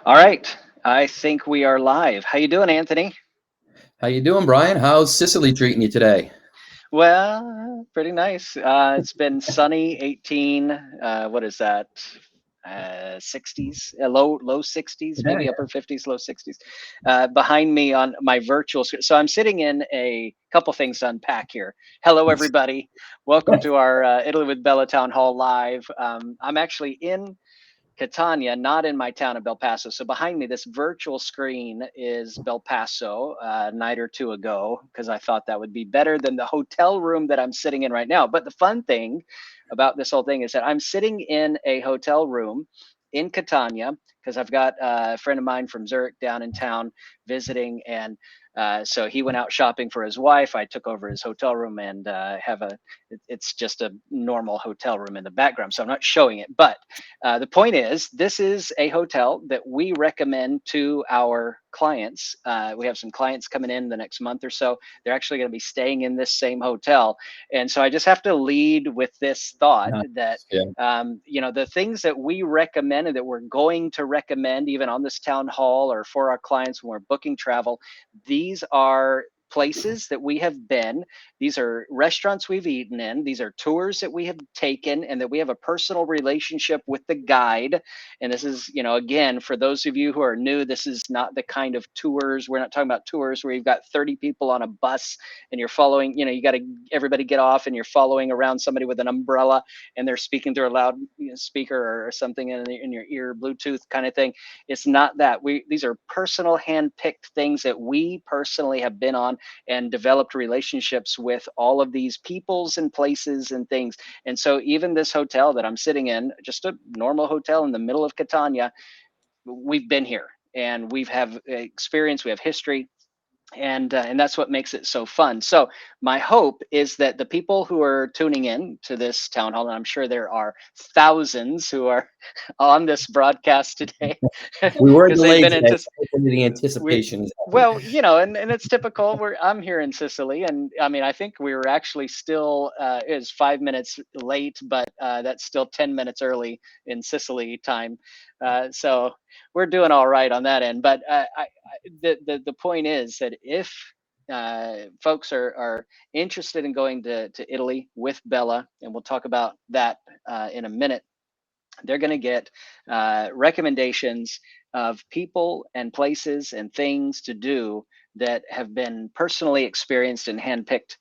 All right, I think we are live. How you doing, Anthony? How you doing, Brian? How's Sicily treating you today? Well, pretty nice. It's been sunny, 18. What is that? 60s, low 60s, Yeah, maybe upper 50s, low 60s. Behind me on my virtual screen. So I'm sitting in a couple things to unpack here. Hello, everybody. Welcome yeah. to our Italy with Bella Town Hall live. I'm actually in Catania, not in my town of Bel Paso. So behind me, this virtual screen is Bel Paso, a night or two ago, because I thought that would be better than the hotel room that I'm sitting in right now. But the fun thing about this whole thing is that I'm sitting in a hotel room in Catania because I've got a friend of mine from Zurich down in town visiting, and so he went out shopping for his wife. I took over his hotel room and have a. It's just a normal hotel room in the background, so I'm not showing it. But the point is, this is a hotel that we recommend to our clients. We have some clients coming in the next month or so. They're actually going to be staying in this same hotel. And so I just have to lead with this thought Nice. that, Yeah. the things that we recommend and that we're going to recommend, even on this town hall or for our clients when we're booking travel, these are places that we have been. These are restaurants we've eaten in. These are tours that we have taken and that we have a personal relationship with the guide. And this is, again, for those of you who are new, this is not the kind of tours. We're not talking about tours where you've got 30 people on a bus and you're following, you got to everybody get off and you're following around somebody with an umbrella and they're speaking through a loud speaker or something in your ear, Bluetooth kind of thing. It's not that. These are personal hand-picked things that we personally have been on and developed relationships with all of these peoples and places and things. And so even this hotel that I'm sitting in, just a normal hotel in the middle of Catania, we've been here and we've have experience, we have history, and that's what makes it so fun. So my hope is that the people who are tuning in to this town hall, and I'm sure there are thousands who are on this broadcast today, We were because they've delayed been today, into so hopefully the we anticipation is happy. well, and it's typical. I'm here in Sicily, and I mean, I think we were actually still is 5 minutes late, but that's still 10 minutes early in Sicily time. So we're doing all right on that end. But the point is that if folks are interested in going to Italy with Bella, and we'll talk about that in a minute, they're going to get recommendations of people and places and things to do that have been personally experienced and handpicked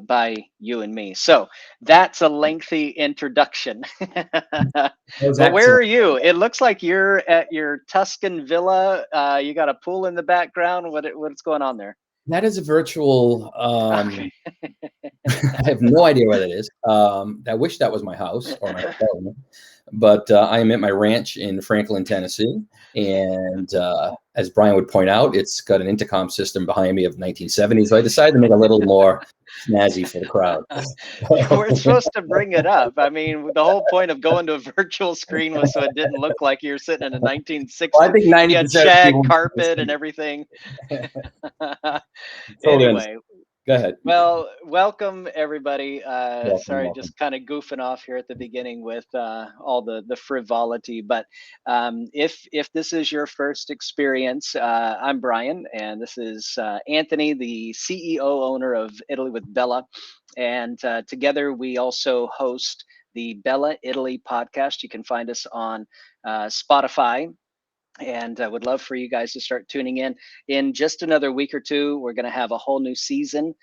by you and me. So that's a lengthy introduction. That was But where excellent. are you? It looks like you're at your Tuscan villa. You got a pool in the background. What's going on there? That is a virtual. Okay. I have no idea where that is. I wish that was my house or my hotel room, but I am at my ranch in Franklin, Tennessee, and as Brian would point out, it's got an intercom system behind me of 1970s. So I decided to make it a little more snazzy for the crowd. You weren't supposed to bring it up. I mean, the whole point of going to a virtual screen was so it didn't look like you're sitting in a Well, I 1960s. think You had 90% of shag people carpet and everything. totally understand. Anyway, Go ahead. well, welcome everybody. Welcome, Sorry, welcome. just kind of goofing off here at the beginning with all the frivolity. But if this is your first experience, I'm Brian, and this is Anthony, the CEO owner of Italy with Bella, and together we also host the Bella Italy podcast. You can find us on Spotify, and I would love for you guys to start tuning in. In just another week or two, we're going to have a whole new season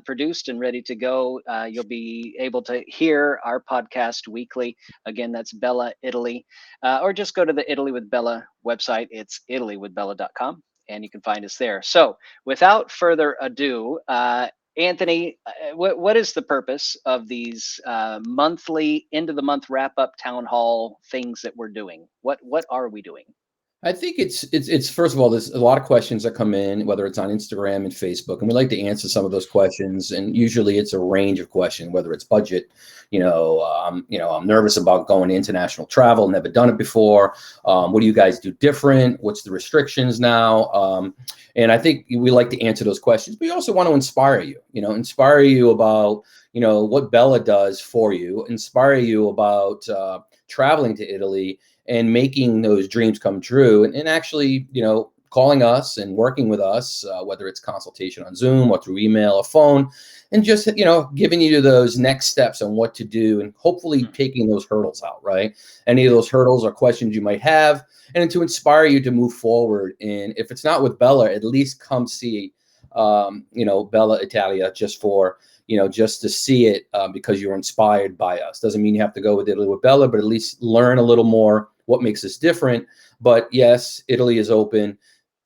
produced and ready to go. You'll be able to hear our podcast weekly. Again, that's Bella Italy, or just go to the Italy with Bella website. It's italywithbella.com, and you can find us there. So, without further ado, Anthony, what is the purpose of these monthly, end of the month wrap up town hall things that we're doing? What are we doing? I think it's first of all, there's a lot of questions that come in, whether it's on Instagram and Facebook, and we like to answer some of those questions. And usually, it's a range of questions, whether it's budget, I'm nervous about going to international travel, never done it before. What do you guys do different? What's the restrictions now? And I think we like to answer those questions. We also want to inspire you about what Bella does for you, inspire you about traveling to Italy and making those dreams come true, and actually, calling us and working with us, whether it's consultation on Zoom or through email or phone, and just, giving you those next steps on what to do, and hopefully taking those hurdles out, right? Any of those hurdles or questions you might have, and to inspire you to move forward. And if it's not with Bella, at least come see, Bella Italia, just to see it, because you're inspired by us. Doesn't mean you have to go with Italy with Bella, but at least learn a little more what makes us different. But yes, Italy is open.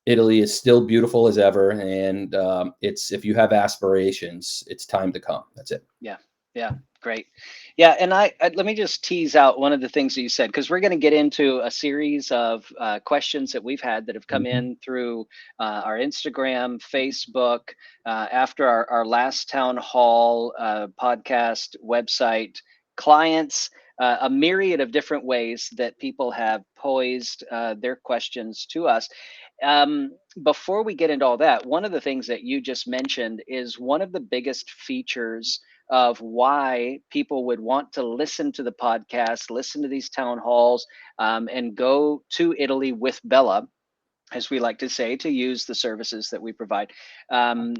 Italy is still beautiful as ever. And if you have aspirations, it's time to come. That's it. Yeah. Yeah. Great. Yeah. And let me just tease out one of the things that you said, because we're going to get into a series of questions that we've had that have come Mhm. in through our Instagram, Facebook, after our last town hall podcast, website, clients, a myriad of different ways that people have posed their questions to us. Before we get into all that, one of the things that you just mentioned is one of the biggest features of why people would want to listen to the podcast, listen to these town halls, and go to Italy with Bella, as we like to say, to use the services that we provide. Um,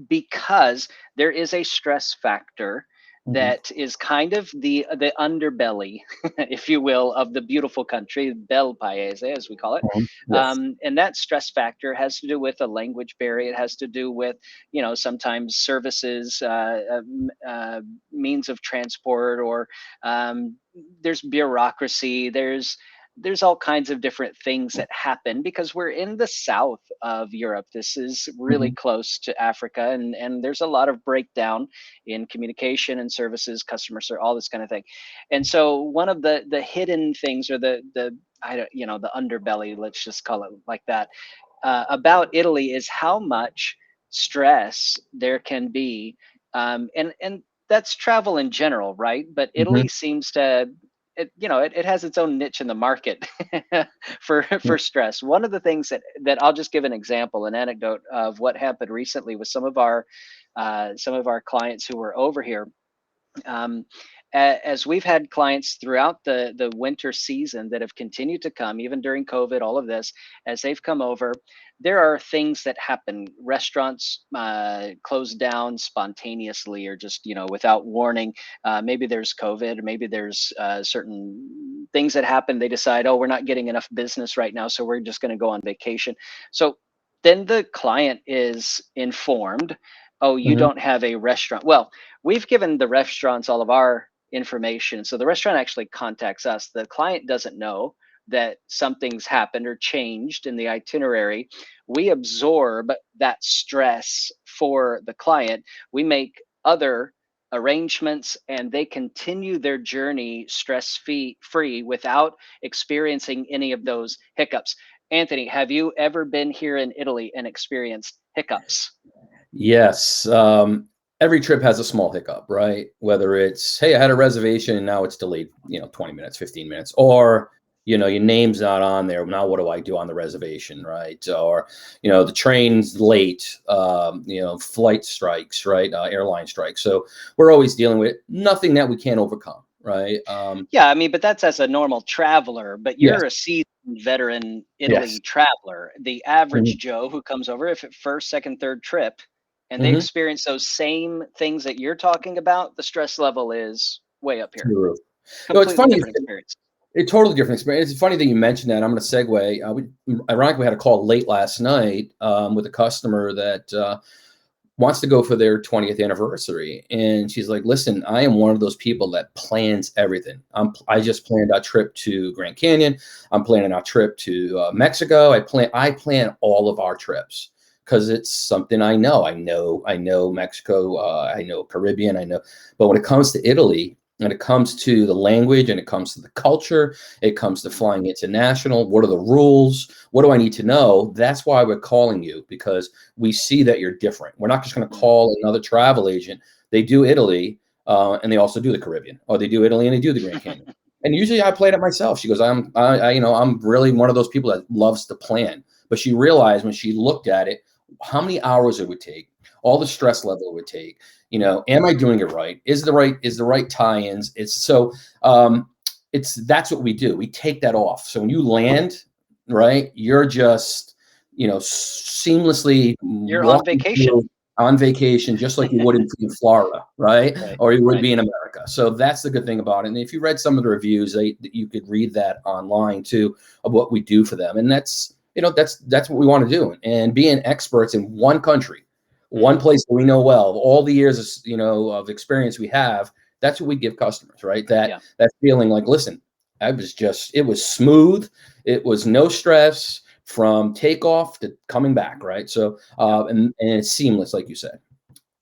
because there is a stress factor Mhm. that is kind of the underbelly, if you will, of the beautiful country, Bel Paese, as we call it. Mhm. Yes. And that stress factor has to do with a language barrier. It has to do with, sometimes services, means of transport, or there's bureaucracy. There's all kinds of different things that happen because we're in the south of Europe. This is really Mhm. close to Africa, and there's a lot of breakdown in communication and services, customer service, all this kind of thing. And so one of the hidden things, or the I don't, the underbelly, let's just call it like that, about Italy is how much stress there can be, and that's travel in general, right? But Italy Mhm. seems to, it has its own niche in the market for stress. One of the things that I'll just give an example, an anecdote of what happened recently with some of our clients who were over here. um, as we've had clients throughout the winter season that have continued to come, even during COVID, all of this, as they've come over, there are things that happen. Restaurants close down spontaneously, or just without warning. Maybe there's COVID, or maybe there's certain things that happen. They decide, oh, we're not getting enough business right now, so we're just going to go on vacation. So then the client is informed, oh, you Mhm. don't have a restaurant. Well, we've given the restaurants all of our information. So the restaurant actually contacts us. The client doesn't know that something's happened or changed in the itinerary. We absorb that stress for the client. We make other arrangements, and they continue their journey stress free without experiencing any of those hiccups. Anthony, have you ever been here in Italy and experienced hiccups? Yes. Every trip has a small hiccup, right? Whether it's, hey, I had a reservation and now it's delayed, 20 minutes, 15 minutes, or, your name's not on there. Now what do I do on the reservation, right? Or, the train's late, flight strikes, right? Airline strikes. So we're always dealing with nothing that we can't overcome, right? Yeah, I mean, but that's as a normal traveler, but Yes. you're a seasoned veteran Yes. Italy traveler. The average Joe who comes over, if it first, second, third trip, and they Mm-hmm. experience those same things that you're talking about, the stress level is way up here. True. It's Completely funny. different experience. A totally different experience. It's funny that you mentioned that. I'm going to segue. Ironically, we had a call late last night with a customer that wants to go for their 20th anniversary, and she's like, "Listen, I am one of those people that plans everything. I just planned our trip to Grand Canyon. I'm planning our trip to Mexico. I plan all of our trips because it's something I know. I know Mexico. I know Caribbean. I know, but when it comes to Italy, and it comes to the language, and it comes to the culture, it comes to flying international. What are the rules? What do I need to know? That's why we're calling you, because we see that you're different. We're not just going to Mm. call another travel agent. They do Italy, and they also do the Caribbean, or they do Italy and they do the Grand Canyon. And usually I played it myself. She goes, I'm really one of those people that loves to plan. But she realized when she looked at it, how many hours it would take, all the stress level it would take. Am I doing it right? Is the right tie-ins? It's so. that's what we do. We take that off. So when you land, right, you're just, seamlessly You're on walking vacation. through on vacation, just like you would in Florida, right? Right. Or you would Right. be in America. So that's the good thing about it. And if you read some of the reviews, you could read that online too, of what we do for them. And that's what we want to do. And being experts in one country, one place that we know well, all the years of experience we have, that's what we give customers, right? Yeah. That feeling like, listen, it was smooth. It was no stress from takeoff to coming back, right? So, and it's seamless, like you said.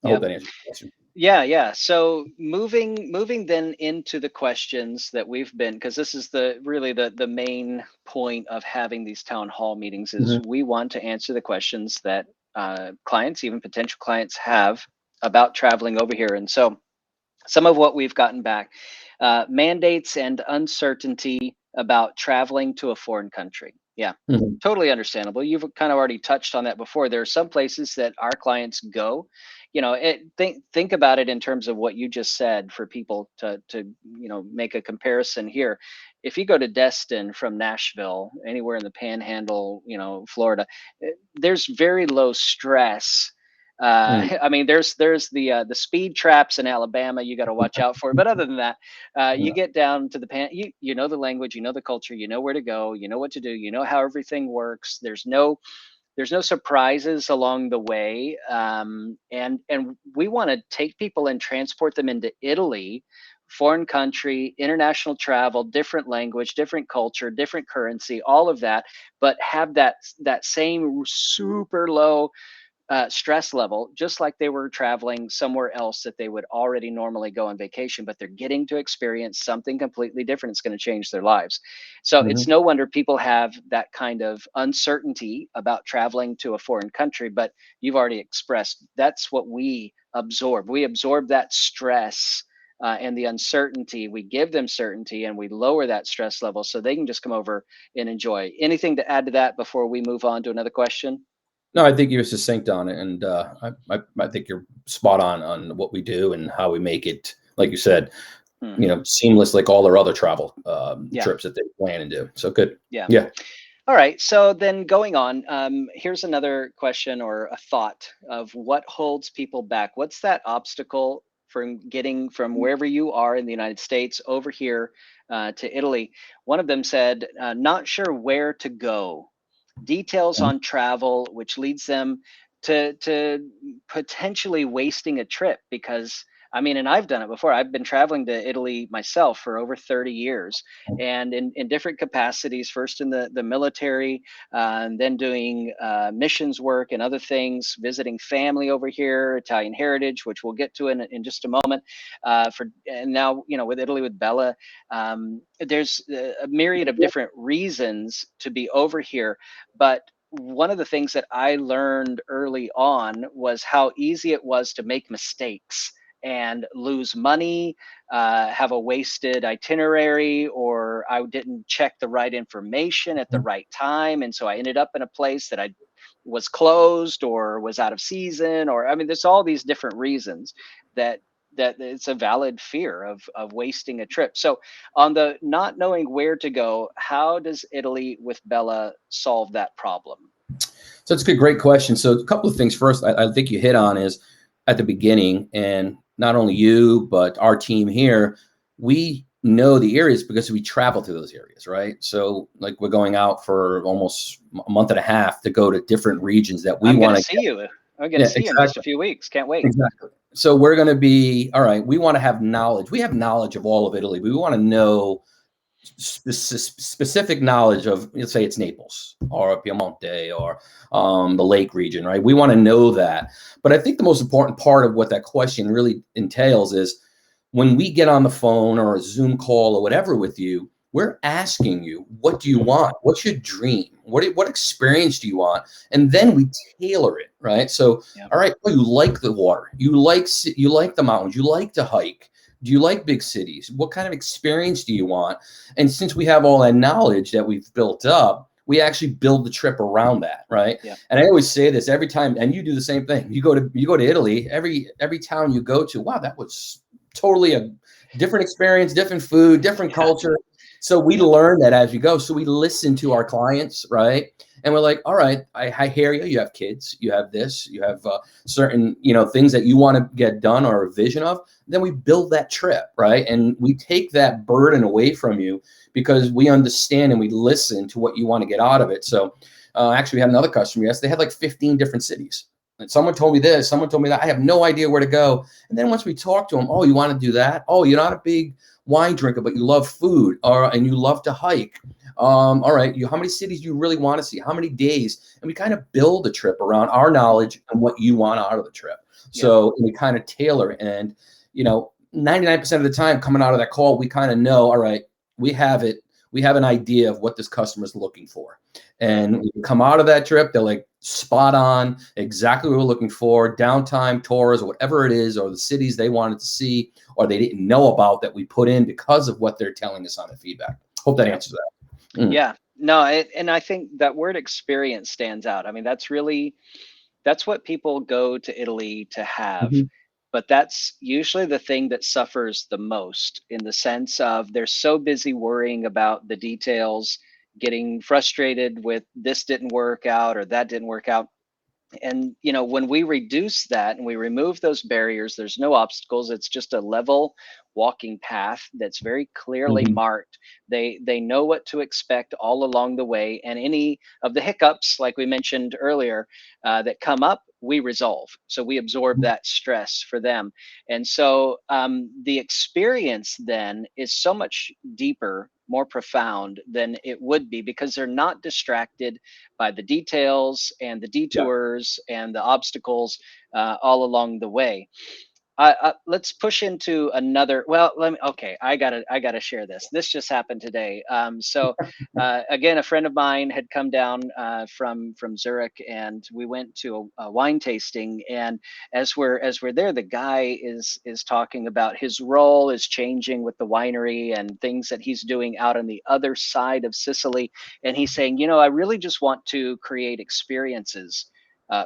I Yeah. hope that answers your question. Yeah, yeah. So moving then into the questions that we've been, because this is the main point of having these town hall meetings, is Mhm. we want to answer the questions that clients, even potential clients, have about traveling over here. And so some of what we've gotten back, mandates and uncertainty about traveling to a foreign country. Yeah, Mhm. totally understandable. You've kind of already touched on that before. There are some places that our clients go. Think about it in terms of what you just said, for people to make a comparison here. If you go to Destin from Nashville, anywhere in the Panhandle, Florida, there's very low stress. Mm. I mean, there's the speed traps in Alabama you got to watch out for. But other than that, you Yeah. get down to the you know the language, you know the culture, you know where to go, you know what to do, you know how everything works. There's no surprises along the way. And we want to take people and transport them into Italy, foreign country, international travel, different language, different culture, different currency, all of that, but have that same super low stress level, just like they were traveling somewhere else that they would already normally go on vacation, but they're getting to experience something completely different. It's going to change their lives. So it's Mhm. no wonder people have that kind of uncertainty about traveling to a foreign country, but you've already expressed that's what we absorb. We absorb that stress. And the uncertainty, we give them certainty and we lower that stress level so they can just come over and enjoy. Anything to add to that before we move on to another question? No, I think you're succinct on it, and I think you're spot on what we do and how we make it, like you said, Hmm. seamless, like all our other travel Yeah. trips that they plan and do. So good. Yeah. Yeah. All right. So then going on, here's another question or a thought of what holds people back. What's that obstacle from getting from wherever you are in the United States over here to Italy? One of them said, not sure where to go, details on travel, which leads them to potentially wasting a trip. Because I mean, and I've done it before. I've been traveling to Italy myself for over 30 years, and in different capacities. First in the military, and then doing missions work and other things, visiting family over here, Italian heritage, which we'll get to in just a moment. And now with Italy with Bella, there's a myriad of different reasons to be over here. But one of the things that I learned early on was how easy it was to make mistakes and lose money, have a wasted itinerary, or I didn't check the right information at the right time. And so I ended up in a place that I was closed or was out of season, or I mean, there's all these different reasons that it's a valid fear of wasting a trip. So on the not knowing where to go, how does Italy with Bella solve that problem? So it's a good, great question. So a couple of things. First, I think you hit on is at the beginning, and not only you, but our team here, we know the areas because we travel to those areas, right? So like we're going out for almost a month and a half to go to different regions that we I'm going want to to see get. you. I'm going to Yeah, see you in just a exactly. few weeks. Can't wait. Exactly. So we're going to be, all right, we want to have knowledge. We have knowledge of all of Italy. We want to know specific knowledge of, let's say it's Naples or Piemonte or the Lake region, right? We want to know that. But I think the most important part of what that question really entails is when we get on the phone or a Zoom call or whatever with you, we're asking you, what do you want? What's your dream? What experience do you want? And then we tailor it, right? So, Yeah. all right, well, you like the water, you like the mountains, you like to hike. Do you like big cities? What kind of experience do you want? And since we have all that knowledge that we've built up, we actually build the trip around that, right? Yeah. And I always say this every time, and you do the same thing. You go to Italy, every town you go to, wow, that was totally a different experience, different food, different Yeah. culture. So we learn that as we go. So we listen to our clients, right? And we're like, all right, I hear you. You have kids, you have this, you have certain, things that you want to get done or a vision of. Then we build that trip, right? And we take that burden away from you because we understand and we listen to what you want to get out of it. So actually, we had another customer. Yes, they had like 15 different cities. And someone told me this, someone told me that. I have no idea where to go. And then once we talked to them, oh, you want to do that? Oh, you're not a big wine drinker, but you love food, and you love to hike. All right, how many cities do you really want to see? How many days? And we kind of build a trip around our knowledge and what you want out of the trip. So we kind of tailor, and 99% of the time coming out of that call, we kind of know, all right, we have it. We have an idea of what this customer is looking for. And when we come out of that trip, they're like spot on, exactly what we're looking for, downtime, tours, or whatever it is, or the cities they wanted to see, or they didn't know about that we put in because of what they're telling us on the feedback. Hope that answers that. Yeah, no, and I think that word experience stands out. I mean, that's what people go to Italy to have. Mm-hmm. But that's usually the thing that suffers the most, in the sense of they're so busy worrying about the details, getting frustrated with this didn't work out or that didn't work out. And when we reduce that and we remove those barriers, there's no obstacles. It's just a level walking path that's very clearly Mm-hmm. marked. They know what to expect all along the way, and any of the hiccups, like we mentioned earlier, that come up, we resolve. So we absorb that stress for them. And so the experience then is so much deeper, more profound than it would be, because they're not distracted by the details and the Yeah. detours and the obstacles all along the way. Let's push into another. Well, let me. Okay, I gotta share this. This just happened today. Again, a friend of mine had come down from Zurich, and we went to a wine tasting. And as we're there, the guy is talking about his role is changing with the winery and things that he's doing out on the other side of Sicily. And he's saying, I really just want to create experiences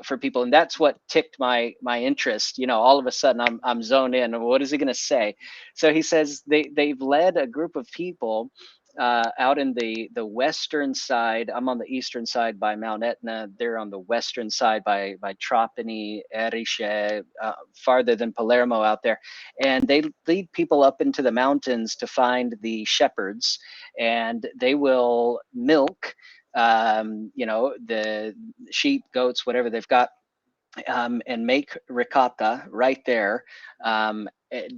for people, and that's what ticked my interest. All of a sudden I'm zoned in. What is he going to say? So he says they've led a group of people out in the western side. I'm on the eastern side by Mount Etna. They're on the western side by Trapani, Erice, farther than Palermo out there. And they lead people up into the mountains to find the shepherds, and they will milk the sheep, goats, whatever they've got, and make ricotta right there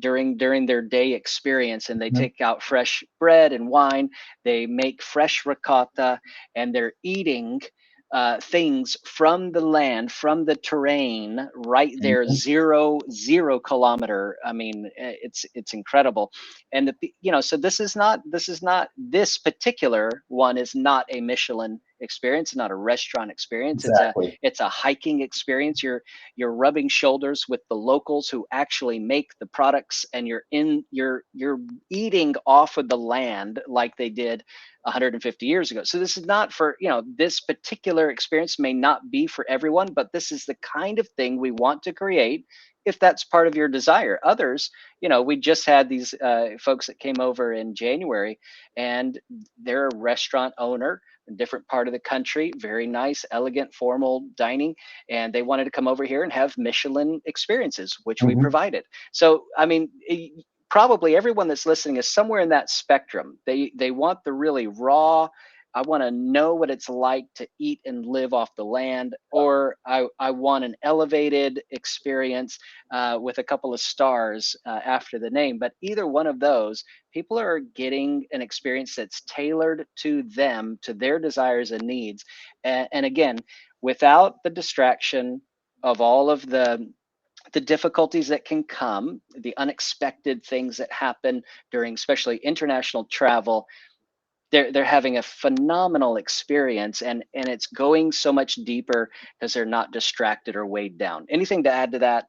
during their day experience. And they take out fresh bread and wine. They make fresh ricotta, and they're eating things from the land, from the terrain, right there, Mm-hmm. 0 kilometer. I mean, it's incredible. And so this particular one is not a Michelin experience, not a restaurant experience. Exactly. It's a hiking experience. You're rubbing shoulders with the locals who actually make the products, and you're eating off of the land like they did 150 years ago. So this is not for, this particular experience may not be for everyone, but this is the kind of thing we want to create if that's part of your desire. Others, we just had these folks that came over in January, and they're a restaurant owner, a different part of the country, very nice, elegant, formal dining. And they wanted to come over here and have Michelin experiences, which we Mm-hmm. provided. So, I mean, probably everyone that's listening is somewhere in that spectrum. They want the really raw, I want to know what it's like to eat and live off the land, or I want an elevated experience with a couple of stars after the name. But either one of those, people are getting an experience that's tailored to them, to their desires and needs. And again, without the distraction of all of the difficulties that can come, the unexpected things that happen during especially international travel. They're having a phenomenal experience, and it's going so much deeper because they're not distracted or weighed down. Anything to add to that?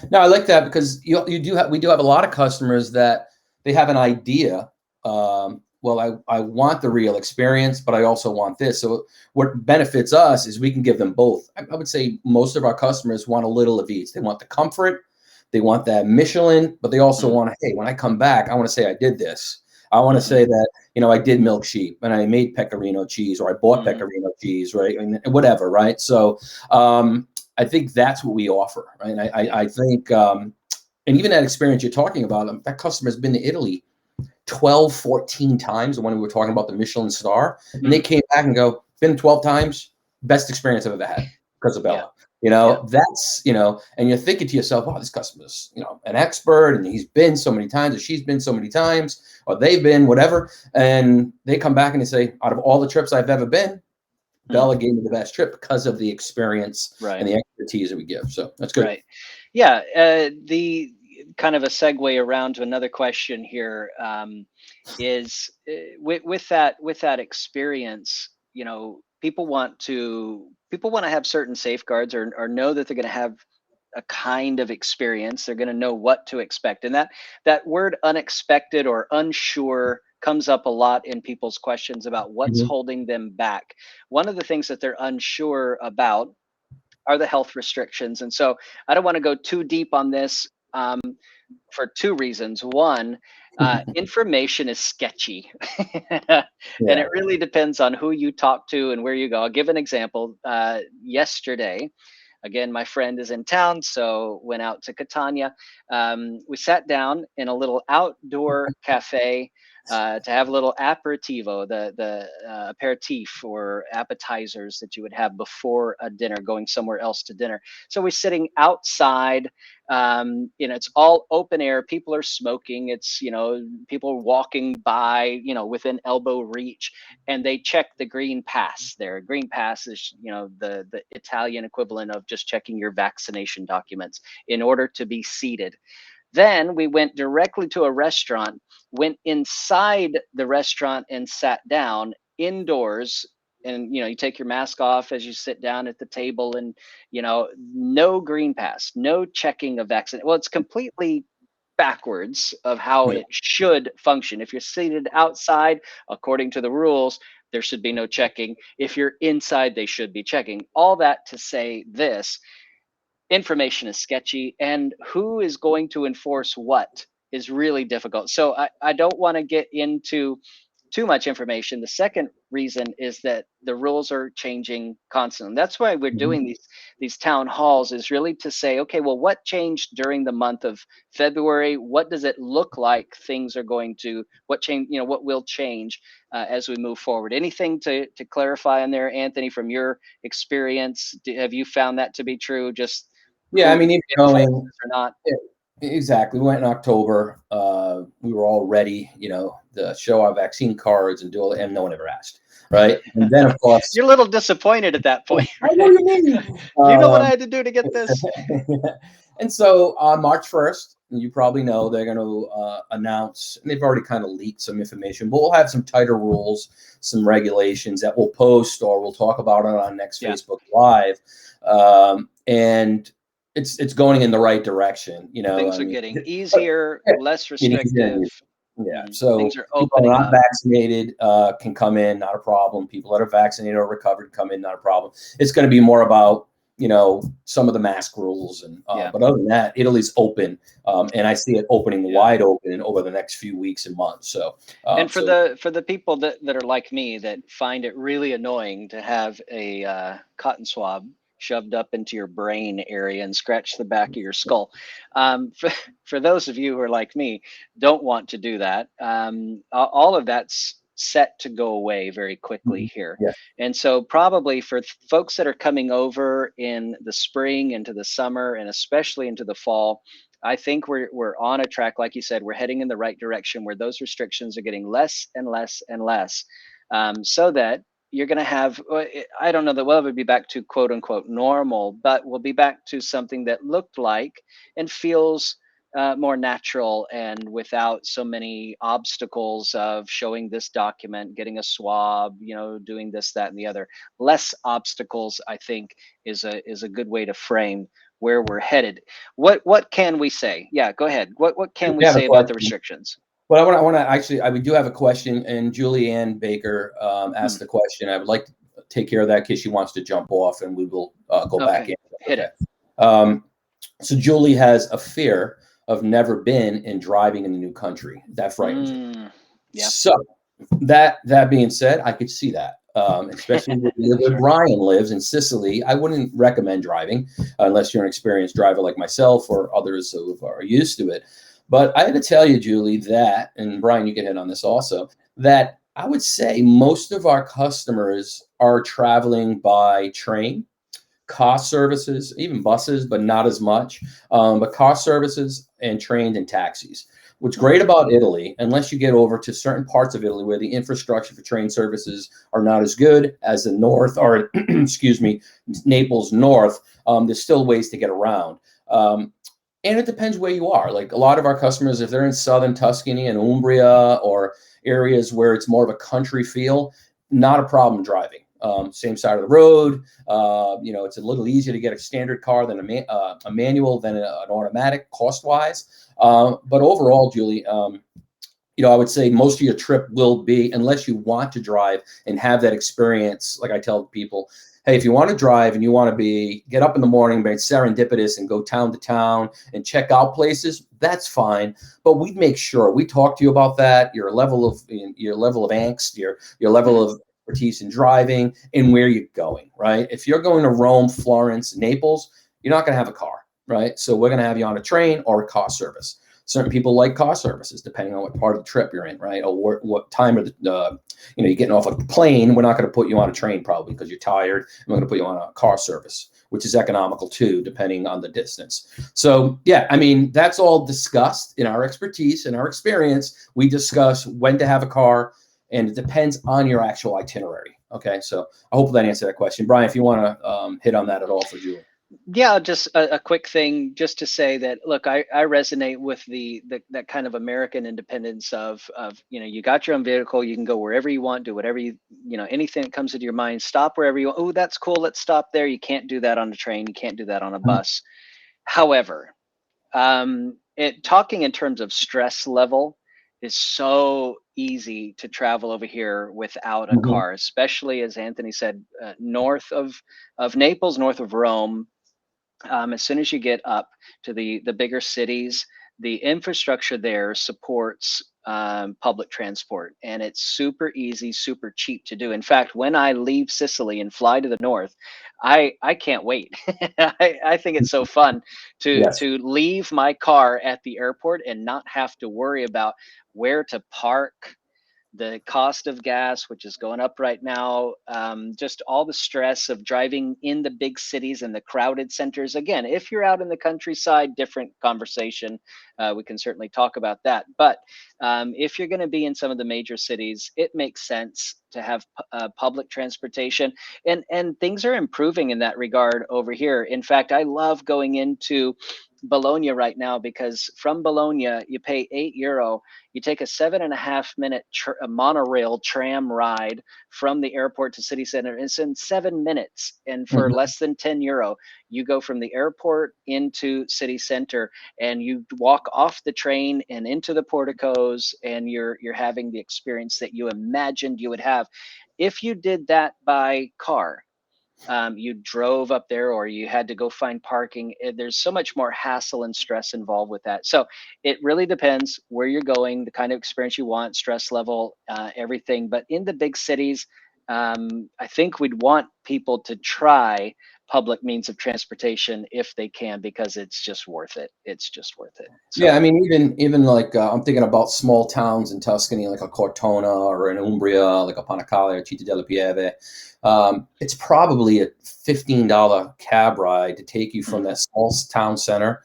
No, I like that because we do have a lot of customers that they have an idea. Well, I want the real experience, but I also want this. So what benefits us is we can give them both. I would say most of our customers want a little of each. They want the comfort, they want that Michelin, but they also want to, hey, when I come back, I want to say I did this. I want to say that, I did milk sheep and I made pecorino cheese, or I bought pecorino cheese, right? And whatever, right? So I think that's what we offer, right? And I think, and even that experience you're talking about, that customer has been to Italy 12, 14 times when we were talking about the Michelin star, and they came back and go, been 12 times, best experience I've ever had because of Bella. That's, and you're thinking to yourself, wow, this customer's, an expert, and he's been so many times, or she's been so many times, or they've been whatever. And they come back and they say, out of all the trips I've ever been, Bella gave me the best trip because of the experience and the expertise that we give. So that's good. Right. Yeah. The kind of a segue around to another question here, is with that experience, people want to have certain safeguards, or know that they're going to have a kind of experience. They're going to know what to expect, and that word unexpected or unsure comes up a lot in people's questions about what's holding them back. One of the things that they're unsure about are the health restrictions. And so I don't want to go too deep on this, for two reasons. One, information is sketchy, and it really depends on who you talk to and where you go. I'll give an example. Yesterday, again, my friend is in town, so went out to Catania. We sat down in a little outdoor cafe to have a little aperitivo, the aperitif, or appetizers that you would have before a dinner, going somewhere else to dinner. So we're sitting outside. It's all open air. People are smoking. It's, people are walking by, within elbow reach, and they check the green pass there. Green pass is, the Italian equivalent of just checking your vaccination documents in order to be seated. Then we went directly to a restaurant, went inside the restaurant and sat down indoors. And, you take your mask off as you sit down at the table, and, no green pass, no checking of vaccine. Well, it's completely backwards of how it should function. If you're seated outside, according to the rules, there should be no checking. If you're inside, they should be checking. All that to say this: information is sketchy, and who is going to enforce what is really difficult. So I don't want to get into too much information. The second reason is that the rules are changing constantly. That's why we're doing these town halls, is really to say, okay, well, what changed during the month of February? What does it look like things are going to, what change, what will change as we move forward? Anything to clarify in there, Anthony, from your experience? Have you found that to be true? Just I mean, even going or not? Exactly. We went in October. We were all ready, to show our vaccine cards and do all, and no one ever asked, right? And then, of course, You're a little disappointed at that point. I know what you mean. You know what I had to do to get this? And so on March 1st, you probably know they're going to announce, and they've already kind of leaked some information, but we'll have some tighter rules, some regulations that we'll post, or we'll talk about it on next Facebook Live. And it's going in the right direction. Things are getting easier, less restrictive. So things are people opening not up. vaccinated can come in, not a problem. People that are vaccinated or recovered come in, not a problem. It's going to be more about, some of the mask rules, and but other than that, Italy's open, and I see it opening wide open over the next few weeks and months. So, and for the people that are like me, that find it really annoying to have a cotton swab shoved up into your brain area and scratch the back of your skull. For those of you who are like me, don't want to do that. All of that's set to go away very quickly here. And so probably for folks that are coming over in the spring, into the summer, and especially into the fall, I think we're on a track. Like you said, we're heading in the right direction, where those restrictions are getting less and less and less, so that you're going to have, I don't know that we'll ever be back to quote unquote normal, but we'll be back to something that looked like and feels more natural, and without so many obstacles of showing this document, getting a swab, doing this, that, and the other. Less obstacles, I think, is a good way to frame where we're headed. What can we say? Yeah, go ahead. What can we say about the restrictions? Well, I want to actually, we do have a question, and Julianne Baker asked the question. I would like to take care of that in case she wants to jump off, and we will go back in. Hit it. So Julie has a fear of never been in driving in a new country. That frightens her. Yeah. So That being said, I could see that. Especially where Sure. Brian lives in Sicily, I wouldn't recommend driving unless you're an experienced driver like myself or others who are used to it. But I had to tell you, Julie, that, and Brian, you can hit on this also, that I would say most of our customers are traveling by train, car services, even buses, but not as much. But car services and trains and taxis. What's great Mhm. about Italy, unless you get over to certain parts of Italy where the infrastructure for train services are not as good as the north or, excuse me, Naples north, there's still ways to get around. And it depends where you are. Like a lot of our customers, if they're in southern Tuscany and Umbria or areas where it's more of a country feel, not a problem driving. Same side of the road. It's a little easier to get a standard car than a manual than an automatic cost wise. But overall, Julie, I would say most of your trip will be, unless you want to drive and have that experience. Like I tell people, hey, if you want to drive and you want to get up in the morning, be serendipitous and go town to town and check out places, that's fine. But we'd make sure we talk to you about that, your level of angst, your level Mhm. of expertise in driving, and where you're going, right? If you're going to Rome, Florence, Naples, you're not going to have a car, right? So we're going to have you on a train or a car service. Certain people like car services, depending on what part of the trip you're in, right? Or what time of you're getting off a plane. We're not going to put you on a train probably because you're tired. We're going to put you on a car service, which is economical too, depending on the distance. So yeah, I mean, that's all discussed in our expertise and our experience. We discuss when to have a car, and it depends on your actual itinerary. Okay, so I hope that answered that question, Brian. If you want to hit on that at all for Julie. Yeah, just a quick thing, just to say that look, I resonate with the that kind of American independence of you got your own vehicle, you can go wherever you want, do whatever anything that comes into your mind, stop wherever you want. Oh, that's cool, let's stop there. You can't do that on a train, you can't do that on a bus. However, talking in terms of stress level is so easy to travel over here without a Mhm. car, especially as Anthony said, north of Naples, north of Rome. As soon as you get up to the bigger cities, the infrastructure there supports public transport, and it's super easy, super cheap to do. In fact, when I leave Sicily and fly to the north, I can't wait. I think it's so fun to Yes. to leave my car at the airport and not have to worry about where to park, the cost of gas, which is going up right now, just all the stress of driving in the big cities and the crowded centers. Again, if you're out in the countryside, different conversation. We can certainly talk about that. But if you're going to be in some of the major cities, it makes sense to have public transportation, and things are improving in that regard over here. In fact, I love going into Bologna right now because from Bologna you pay €8. You take a 7.5 minute a monorail tram ride from the airport to city center. It's in 7 minutes, and for Mhm. less than €10, you go from the airport into city center, and you walk off the train and into the porticos, and you're having the experience that you imagined you would have. If you did that by car, you drove up there or you had to go find parking. There's so much more hassle and stress involved with that. So it really depends where you're going, the kind of experience you want, stress level, everything. But in the big cities, I think we'd want people to try public means of transportation if they can, because it's just worth it. It's just worth it. Yeah, So I mean, even like I'm thinking about small towns in Tuscany, like a Cortona or an Umbria, like a Panicale or Città della Pieve. It's probably a $15 cab ride to take you from mm, that small town center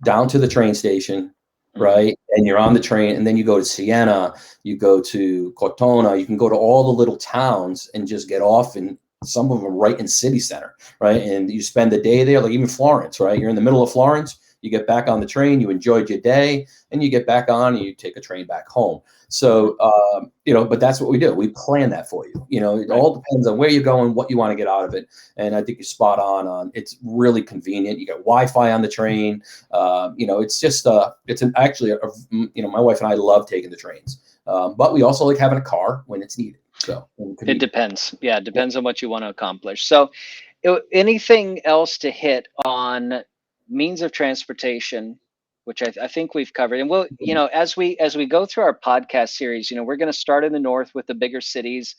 down to the train station, mhm. right? And you're on the train, and then you go to Siena, you go to Cortona, you can go to all the little towns and just get off, and some of them right in city center, right? And you spend the day there, like even Florence, right? You're in the middle of Florence, you get back on the train, you enjoyed your day, and you get back on and you take a train back home. Mhm. So, but that's what we do. We plan that for you. It Right. all depends on where you're going, what you want to get out of it. And I think you're spot on. It's really convenient. You got Wi-Fi on the train. It's just actually my wife and I love taking the trains, but we also like having a car when it's needed. So and It convenient. depends. Yeah, it Yeah. depends on what you want to accomplish. So, anything else to hit on means of transportation, which I think we've covered. And we'll, as we go through our podcast series, we're going to start in the north with the bigger cities.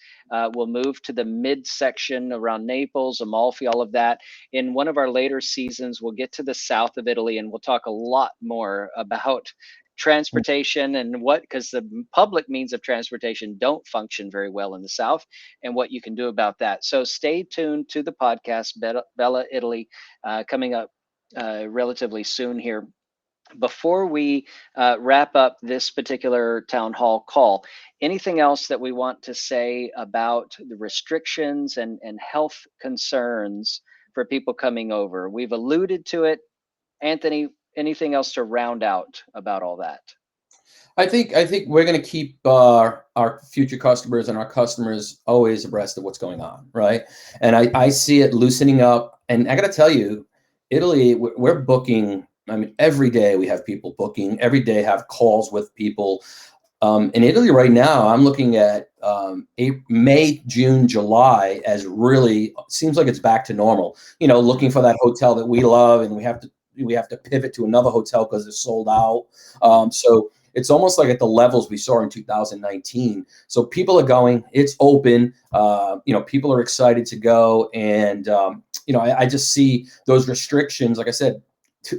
We'll move to the midsection around Naples, Amalfi, all of that. In one of our later seasons, we'll get to the south of Italy, and we'll talk a lot more about transportation and because the public means of transportation don't function very well in the south, and what you can do about that. So stay tuned to the podcast, Bella Italy, coming up relatively soon here. Before we wrap up this particular town hall call, anything else that we want to say about the restrictions and health concerns for people coming over? We've alluded to it. Anthony, anything else to round out about all that? I think we're going to keep our future customers and our customers always abreast of what's going on, right? And I see it loosening up. And I got to tell you, Italy, we're booking. I mean, every day we have people booking. Every day have calls with people. In Italy right now, I'm looking at May, June, July as really seems like it's back to normal. Looking for that hotel that we love, and we have to pivot to another hotel because it's sold out. So it's almost like at the levels we saw in 2019. So people are going. It's open. People are excited to go, and I just see those restrictions. Like I said,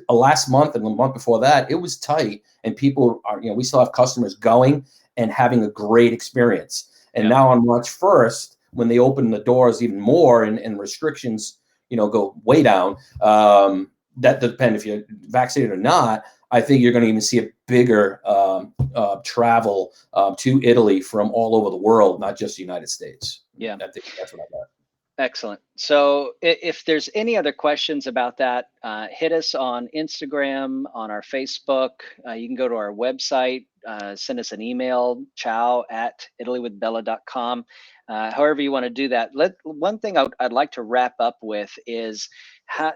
last month and the month before that, it was tight, and people are, we still have customers going and having a great experience. And now on March 1st, when they open the doors even more and restrictions, go way down, that depends if you're vaccinated or not. I think you're going to even see a bigger travel to Italy from all over the world, not just the United States. Yeah. I think that's what I got. Excellent. So if there's any other questions about that, hit us on Instagram, on our Facebook. You can go to our website, send us an email, ciao@italywithbella.com. However you want to do that. One thing I'd like to wrap up with is,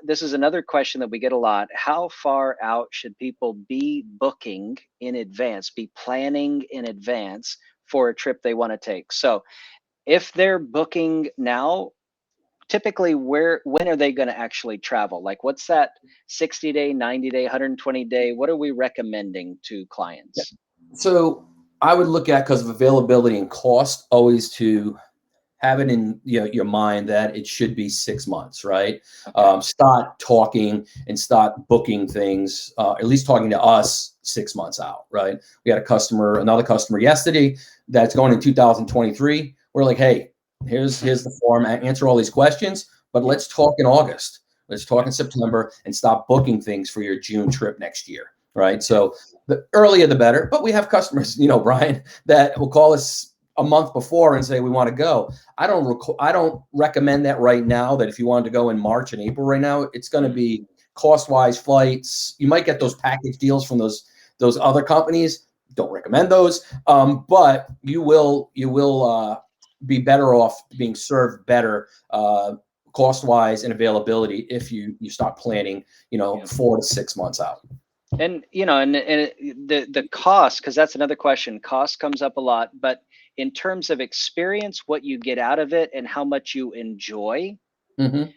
this is another question that we get a lot. How far out should people be booking in advance, be planning in advance for a trip they want to take? So if they're booking now, typically when are they going to actually travel? Like, what's that 60-day, 90-day, 120-day? What are we recommending to clients? So I would look at, because of availability and cost, always to have it in your mind that it should be 6 months, right? Okay. Start talking and start booking things, at least talking to us 6 months out, right? We had another customer yesterday that's going in 2023. We're like, hey, here's the form, answer all these questions, but let's talk in August. Let's talk in September and stop booking things for your June trip next year, right? So the earlier the better. But we have customers, Brian, that will call us a month before and say we want to go. I don't recommend that right now. That if you wanted to go in March and April right now, it's going to be cost-wise flights. You might get those package deals from those other companies. Don't recommend those, but you will be better off being served better cost-wise and availability if you start planning 4 to 6 months out. And the cost, because that's another question. Cost comes up a lot, but in terms of experience, what you get out of it and how much you enjoy, that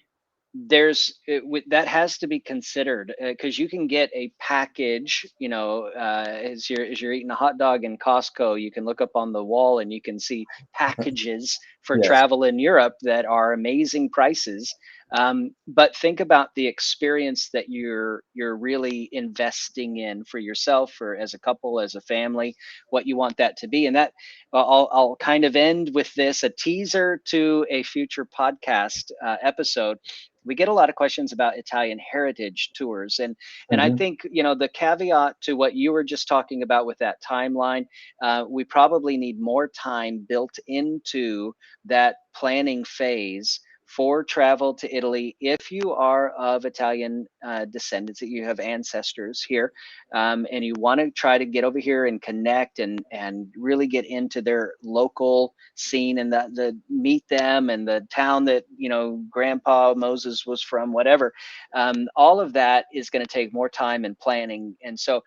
has to be considered, because you can get a package, as you're eating a hot dog in Costco, you can look up on the wall and you can see packages for travel in Europe that are amazing prices. But think about the experience that you're really investing in for yourself, or as a couple, as a family, what you want that to be. And that I'll kind of end with this, a teaser to a future podcast episode. We get a lot of questions about Italian heritage tours, and I think the caveat to what you were just talking about with that timeline, we probably need more time built into that planning phase for travel to Italy. If you are of Italian descendants, that you have ancestors here, and you want to try to get over here and connect and really get into their local scene and the meet them and the town that Grandpa Moses was from, whatever, all of that is going to take more time and planning. And so,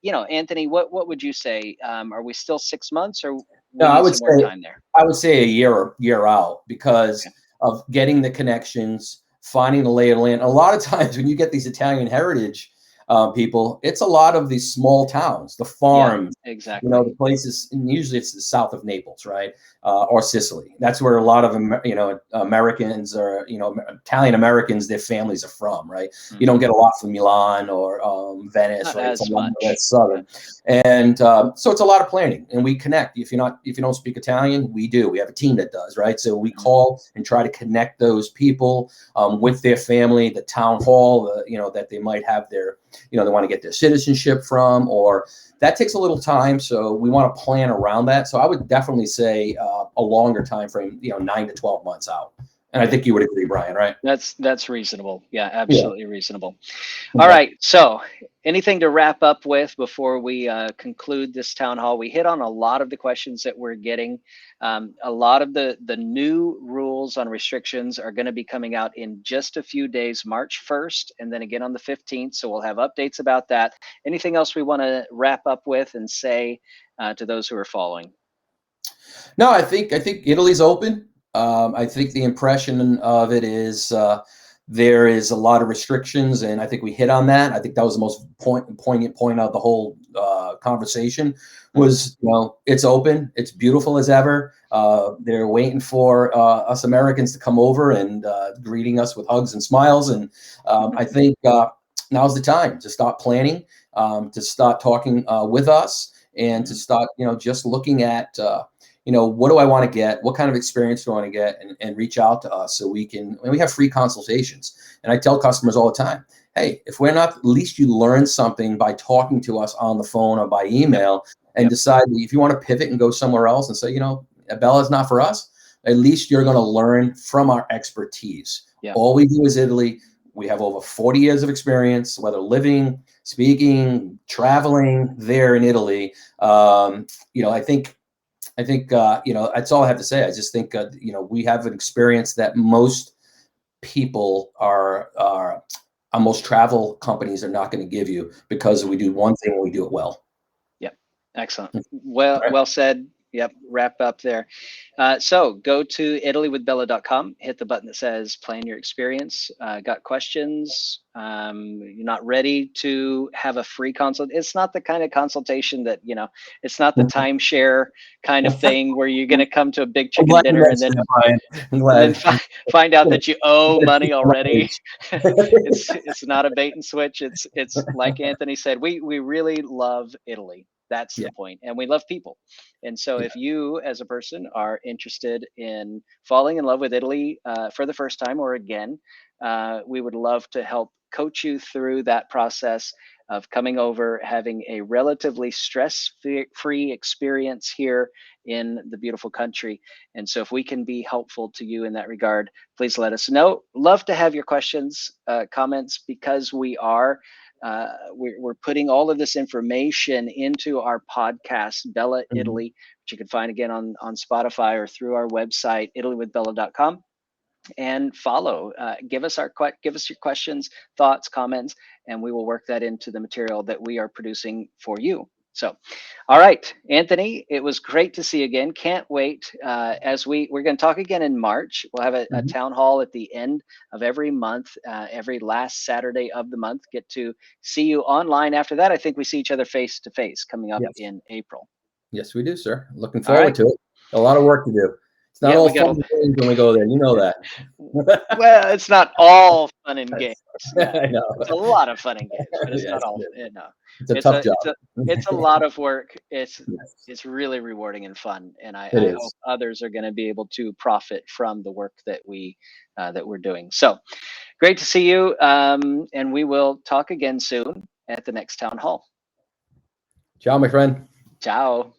Anthony, what would you say? Are we still 6 months, or no, I would say more time there? I would say a year out, because of getting the connections, finding the lay of the land. A lot of times when you get these Italian heritage, people. It's a lot of these small towns, the Yeah, farms, exactly. the places, and usually it's the south of Naples, right? Or Sicily. That's where a lot of Americans or Italian Americans, their families are from, right? You don't Hmm. get a lot from Milan or Venice, Not right? From as London, much. that's Yeah. southern, and so it's a lot of planning, and we connect. If you don't speak Italian, we do. We have a team that does, right? So we Mhm. call and try to connect those people with their family, the town hall, that they might have their, they want to get their citizenship from, or that takes a little time. So we want to plan around that. So I would definitely say a longer time frame, 9 to 12 months out. And I Yeah. think you would agree, Brian, right? That's reasonable. Yeah, Yeah. absolutely reasonable. All Okay. right. So, anything to wrap up with before we conclude this town hall? We hit on a lot of the questions that we're getting. A lot of the new rules on restrictions are going to be coming out in just a few days, March 1st, and then again on the 15th. So we'll have updates about that. Anything else we want to wrap up with and say to those who are following? No, I think Italy's open. I think the impression of it is there is a lot of restrictions, and I think we hit on that. I think that was the most poignant point of the whole conversation. Mhm. Was it's open, it's beautiful as ever. They're waiting for us Americans to come over and greeting us with hugs and smiles, and I think now's the time to start planning, to start talking with us, and to Mhm. start just looking at. What do I want to get? What kind of experience do I want to get? And reach out to us so we have free consultations. And I tell customers all the time, hey, if we're not, at least you learn something by talking to us on the phone or by Yep. email, and Yep. decide that if you want to pivot and go somewhere else and say, Bella's not for us, at least you're going to learn from our expertise. Yep. All we do is Italy. We have over 40 years of experience, whether living, speaking, traveling there in Italy. I think that's all I have to say. I just think we have an experience that most people most travel companies are not going to give you, because we Mhm. do one thing and we do it well. Yep. Excellent. All right. Well said. Yep. Wrap up there. So go to italywithbella.com, hit the button that says plan your experience. Got questions? You're not ready to have a free consult. It's not the kind of consultation that, it's not the timeshare kind of thing where you're going to come to a big I'm chicken glad you dinner mentioned that, Brian. I'm and then glad. find out I'm that you owe gonna money pick my already. age. It's not a bait and switch. It's like Anthony said, we really love Italy. That's Yeah. the point, and we love people. And so, Yeah. if you as a person are interested in falling in love with Italy for the first time or again, we would love to help coach you through that process of coming over, having a relatively stress-free experience here in the beautiful country. And so, if we can be helpful to you in that regard, please let us know. Love to have your questions, comments, because we're putting all of this information into our podcast, Bella Mhm. Italy, which you can find again on Spotify or through our website, italywithbella.com. And follow. Give us your questions, thoughts, comments, and we will work that into the material that we are producing for you. So, all right, Anthony, it was great to see you again. Can't wait. As we're going to talk again in March. We'll have a Mhm. town hall at the end of every month, every last Saturday of the month. Get to see you online. After that, I think we see each other face to face coming up Yes. in April. Yes, we do, sir. Looking All forward right. to it. A lot of work to do. It's not Yeah, all we got fun to. and games when we go there. You know that. Well, it's not all fun and games. No, I know. it's a lot of fun and games, but it's not Yes, all. it is. No, It's a tough job. it's a lot of work. Yes, It's really rewarding and fun, and it I hope is. others are going to be able to profit from the work that we're doing. So great to see you, and we will talk again soon at the next town hall. Ciao, my friend. Ciao.